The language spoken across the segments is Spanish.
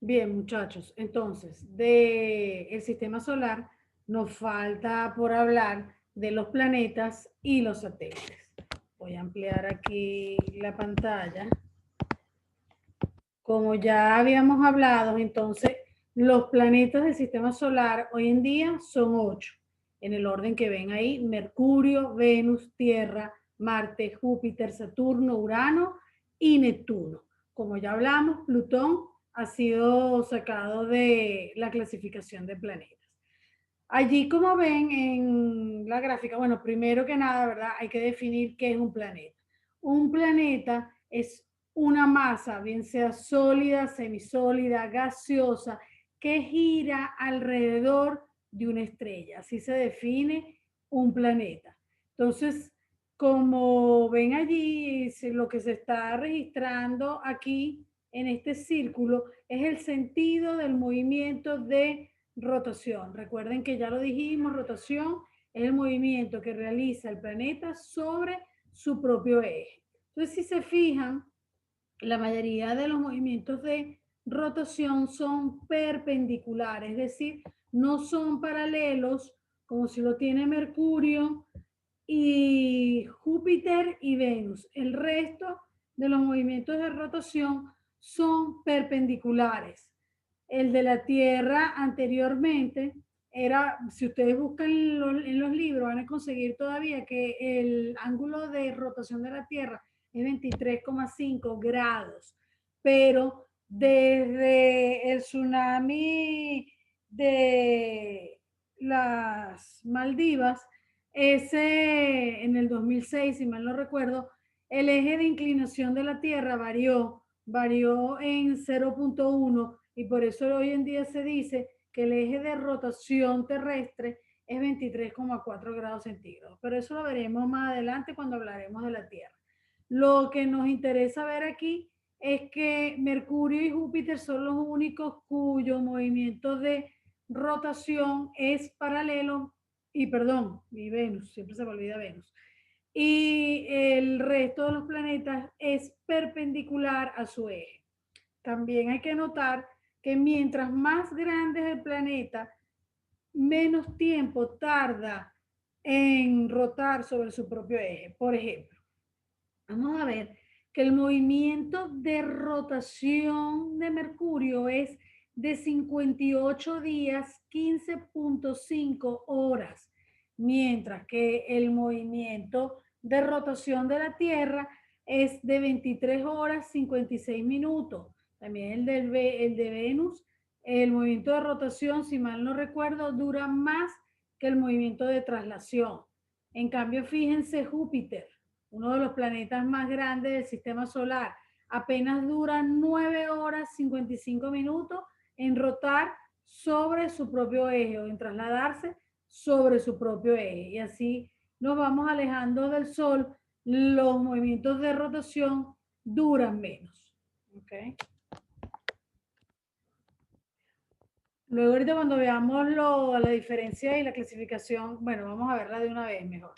Bien, muchachos, entonces, del sistema solar nos falta por hablar de los planetas y los satélites. Voy a ampliar aquí la pantalla. Como ya habíamos hablado, entonces, los planetas del sistema solar hoy en día son 8, en el orden que ven ahí: Mercurio, Venus, Tierra, Marte, Júpiter, Saturno, Urano y Neptuno. Como ya hablamos, Plutón ha sido sacado de la clasificación de planetas. Allí, como ven en la gráfica, bueno, primero que nada, ¿verdad? Hay que definir qué es un planeta. Un planeta es una masa, bien sea sólida, semisólida, gaseosa, que gira alrededor de una estrella. Así se define un planeta. Entonces, como ven allí, lo que se está registrando aquí en este círculo es el sentido del movimiento de rotación. Recuerden que ya lo dijimos, rotación es el movimiento que realiza el planeta sobre su propio eje. Entonces, si se fijan, la mayoría de los movimientos de rotación son perpendiculares, es decir, no son paralelos como si lo tiene Mercurio y Júpiter y Venus. El resto de los movimientos de rotación son perpendiculares. El de la Tierra anteriormente era, si ustedes buscan en los libros, van a conseguir todavía que el ángulo de rotación de la Tierra es 23,5 grados, pero desde el tsunami de las Maldivas, ese en el 2006, si mal no recuerdo, el eje de inclinación de la Tierra varió en 0,1, y por eso hoy en día se dice que el eje de rotación terrestre es 23,4 grados centígrados. Pero eso lo veremos más adelante cuando hablaremos de la Tierra. Lo que nos interesa ver aquí es que Mercurio y Júpiter son los únicos cuyo movimiento de rotación es paralelo, y Venus, siempre se me olvida Venus, y el resto de los planetas es perpendicular a su eje. También hay que notar que mientras más grande es el planeta, menos tiempo tarda en rotar sobre su propio eje. Por ejemplo, vamos a ver que el movimiento de rotación de Mercurio es de 58 días, 15,5 horas, mientras que el movimiento de rotación de la Tierra es de 23 horas, 56 minutos. También el de Venus, el movimiento de rotación, si mal no recuerdo, dura más que el movimiento de traslación. En cambio, fíjense Júpiter, uno de los planetas más grandes del sistema solar, apenas dura 9 horas 55 minutos en rotar sobre su propio eje o en trasladarse sobre su propio eje. Y así nos vamos alejando del Sol, los movimientos de rotación duran menos. ¿Okay? Luego ahorita cuando veamos la diferencia y la clasificación, bueno, vamos a verla de una vez mejor.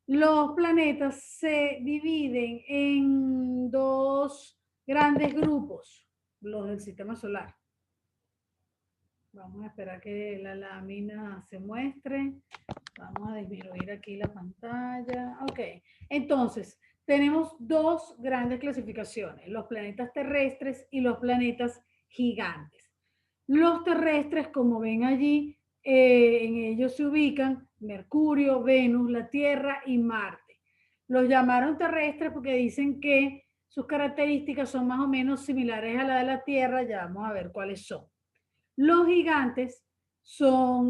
Los planetas se dividen en dos grandes grupos, los del sistema solar. Vamos a esperar que la lámina se muestre. Vamos a disminuir aquí la pantalla. Ok, entonces tenemos dos grandes clasificaciones, los planetas terrestres y los planetas gigantes. Los terrestres, como ven allí, en ellos se ubican Mercurio, Venus, la Tierra y Marte. Los llamaron terrestres porque dicen que sus características son más o menos similares a la de la Tierra. Ya vamos a ver cuáles son. Los gigantes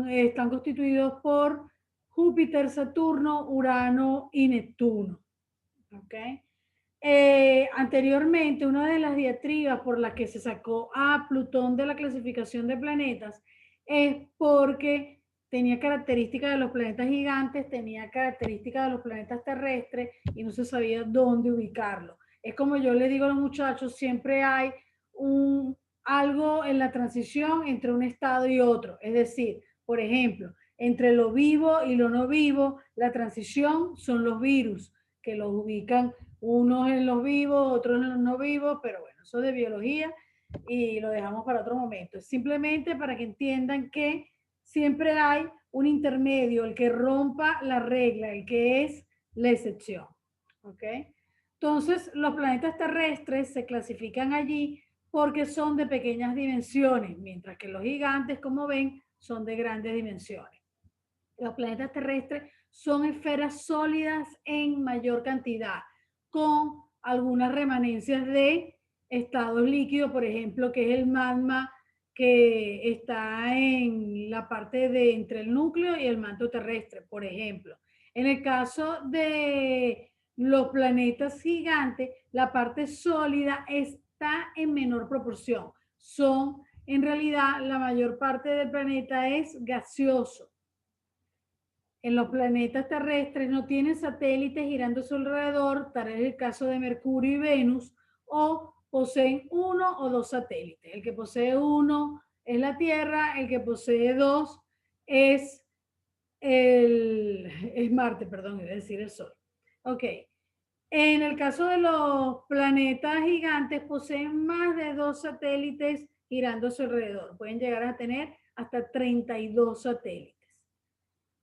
están constituidos por Júpiter, Saturno, Urano y Neptuno. ¿Okay? Anteriormente, una de las diatribas por las que se sacó a Plutón de la clasificación de planetas es porque tenía características de los planetas gigantes, tenía características de los planetas terrestres y no se sabía dónde ubicarlo. Es como yo le digo a los muchachos, siempre hay algo en la transición entre un estado y otro. Es decir, por ejemplo, entre lo vivo y lo no vivo, la transición son los virus, que los ubican unos en los vivos, otros en los no vivos, pero bueno, eso de biología y lo dejamos para otro momento. Simplemente para que entiendan que siempre hay un intermedio, el que rompa la regla, el que es la excepción. ¿Ok? Entonces, los planetas terrestres se clasifican allí porque son de pequeñas dimensiones, mientras que los gigantes, como ven, son de grandes dimensiones. Los planetas terrestres son esferas sólidas en mayor cantidad, con algunas remanencias de estados líquidos, por ejemplo, que es el magma que está en la parte de entre el núcleo y el manto terrestre, por ejemplo. En el caso de los planetas gigantes, la parte sólida está en menor proporción. Son, en realidad, la mayor parte del planeta es gaseoso. En los planetas terrestres no tienen satélites girando a su alrededor, tal es el caso de Mercurio y Venus, o poseen uno o dos satélites. El que posee uno es la Tierra, el que posee dos es, es Marte, perdón, es decir, el Sol. Ok. En el caso de los planetas gigantes, poseen más de dos satélites girando a su alrededor. Pueden llegar a tener hasta 32 satélites.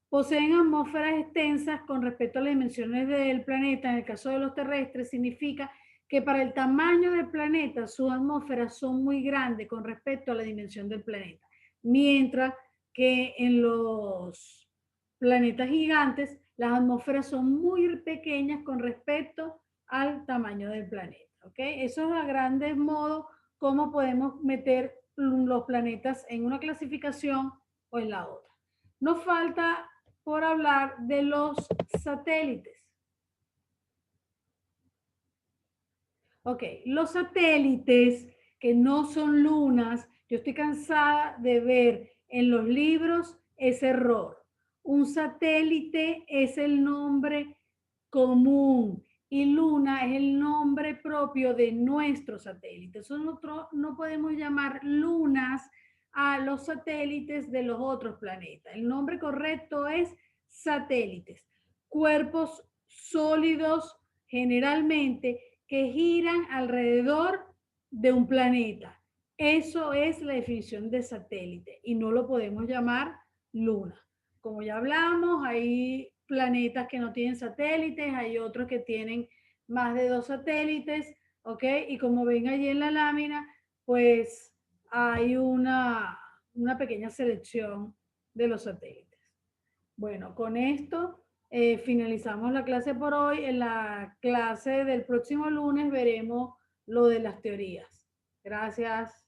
Poseen atmósferas extensas con respecto a las dimensiones del planeta. En el caso de los terrestres, significa que para el tamaño del planeta, sus atmósferas son muy grandes con respecto a la dimensión del planeta. Mientras que en los planetas gigantes, las atmósferas son muy pequeñas con respecto al tamaño del planeta. ¿Okay? Eso es a grandes modos cómo podemos meter los planetas en una clasificación o en la otra. Nos falta por hablar de los satélites. Ok, los satélites que no son lunas, yo estoy cansada de ver en los libros ese error. Un satélite es el nombre común y luna es el nombre propio de nuestro satélite. Nosotros no podemos llamar lunas a los satélites de los otros planetas. El nombre correcto es satélites, cuerpos sólidos generalmente que giran alrededor de un planeta. Eso es la definición de satélite y no lo podemos llamar luna. Como ya hablamos, hay planetas que no tienen satélites, hay otros que tienen más de dos satélites, ¿ok? Y como ven allí en la lámina, pues hay una pequeña selección de los satélites. Bueno, con esto finalizamos la clase por hoy. En la clase del próximo lunes veremos lo de las teorías. Gracias.